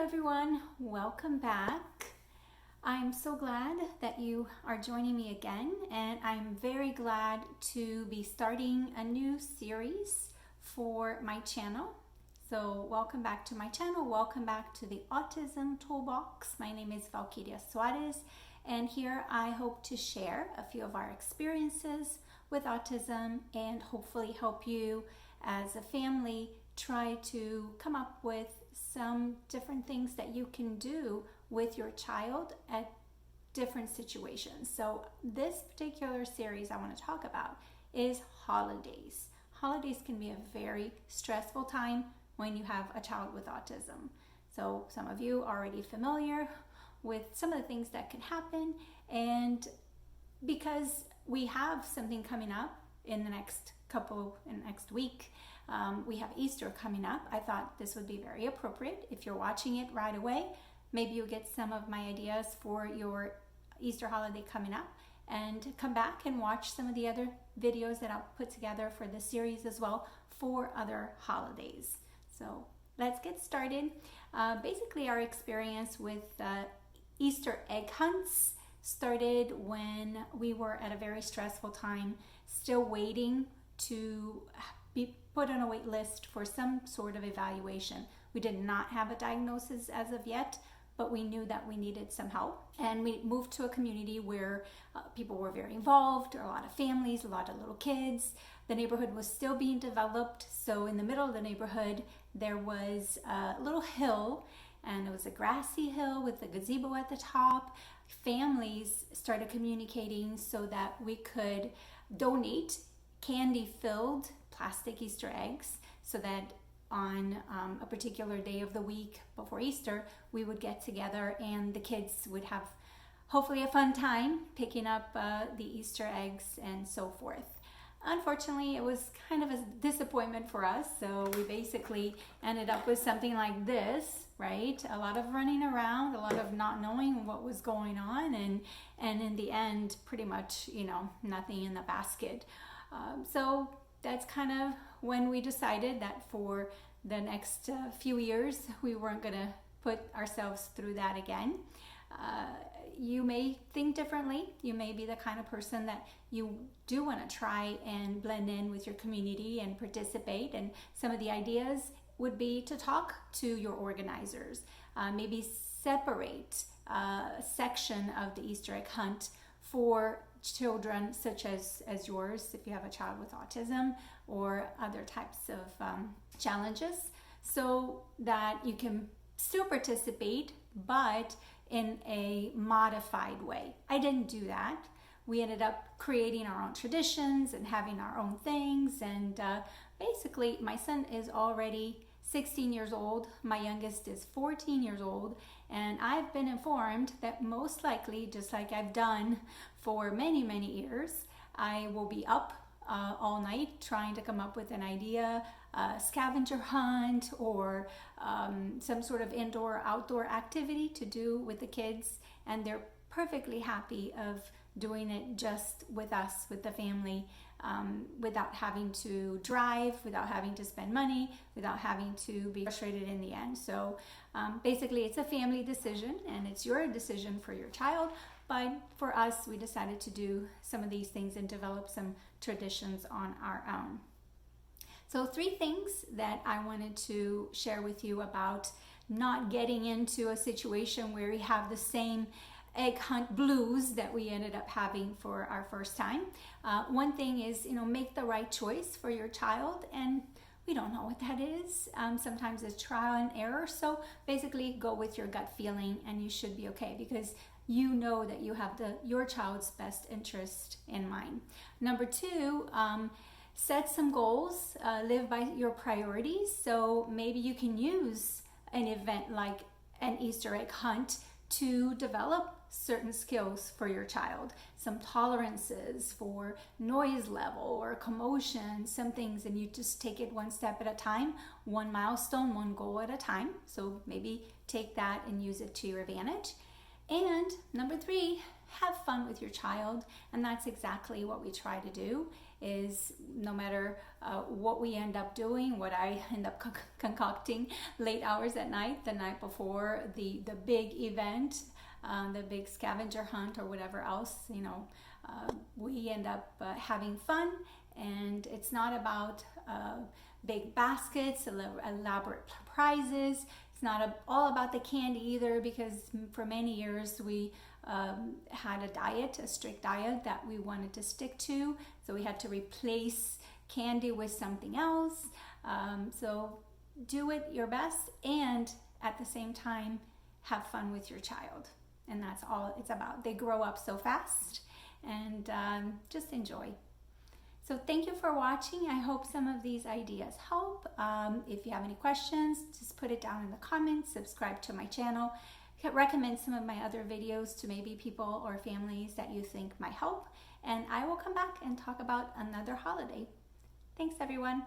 Hello everyone, welcome back. I'm so glad that you are joining me again, and I'm very glad to be starting a new series for my channel. So welcome back to my channel, welcome back to the Autism Toolbox. My name is Paredes, and here I hope to share a few of our experiences with autism and hopefully help you as a family try to come up with some different things that you can do with your child at different situations. So this particular series I want to talk about is holidays. Holidays can be a very stressful time when you have a child with autism. So some of you are already familiar with some of the things that can happen, and because we have something coming up in the next week, we have Easter coming up. I thought this would be very appropriate. If you're watching it right away, maybe you'll get some of my ideas for your Easter holiday coming up, and come back and watch some of the other videos that I'll put together for this series as well for other holidays. So let's get started. Basically, our experience with Easter egg hunts started when we were at a very stressful time, still waiting to be put on a wait list for some sort of evaluation. We did not have a diagnosis as of yet, but we knew that we needed some help. And we moved to a community where people were very involved, a lot of families, a lot of little kids. The neighborhood was still being developed. So in the middle of the neighborhood, there was a little hill, and it was a grassy hill with a gazebo at the top. Families started communicating so that we could donate candy-filled plastic Easter eggs, so that on a particular day of the week before Easter, we would get together and the kids would have hopefully a fun time picking up the Easter eggs and so forth. Unfortunately, it was kind of a disappointment for us, so we basically ended up with something like this, right? A lot of running around, a lot of not knowing what was going on, and in the end, pretty much, nothing in the basket. So that's kind of when we decided that for the next few years, we weren't going to put ourselves through that again. You may think differently. You may be the kind of person that you do want to try and blend in with your community and participate. And some of the ideas would be to talk to your organizers, maybe separate a section of the Easter egg hunt for children such as yours, if you have a child with autism or other types of challenges, so that you can still participate, but in a modified way. I didn't do that. We ended up creating our own traditions and having our own things, and basically my son is already 16 years old, my youngest is 14 years old, and I've been informed that most likely, just like I've done for many years, I will be up all night trying to come up with an idea, a scavenger hunt, or some sort of indoor-outdoor activity to do with the kids, and they're perfectly happy of doing it just with us, with the family, without having to drive, without having to spend money, without having to be frustrated in the end. So basically it's a family decision, and it's your decision for your child, but for us, we decided to do some of these things and develop some traditions on our own. So 3 things that I wanted to share with you about not getting into a situation where we have the same egg hunt blues that we ended up having for our first time. One thing is, make the right choice for your child, and we don't know what that is. Sometimes it's trial and error. So basically go with your gut feeling and you should be okay, because you know that you have your child's best interest in mind. Number 2, set some goals, live by your priorities. So maybe you can use an event like an Easter egg hunt to develop certain skills for your child, some tolerances for noise level or commotion, some things, and you just take it one step at a time, one milestone, one goal at a time. So maybe take that and use it to your advantage. And number 3, have fun with your child, and that's exactly what we try to do. is no matter what we end up doing, what I end up concocting late hours at night, the night before the big event, the big scavenger hunt or whatever else, we end up having fun. And it's not about big baskets, elaborate prizes. It's not all about the candy either, because for many years we had a strict diet that we wanted to stick to. So we had to replace candy with something else. So do it your best, and at the same time, have fun with your child. And that's all it's about. They grow up so fast, and just enjoy. So thank you for watching. I hope some of these ideas help. If you have any questions, just put it down in the comments. Subscribe to my channel. Recommend some of my other videos to maybe people or families that you think might help. And I will come back and talk about another holiday. Thanks, everyone.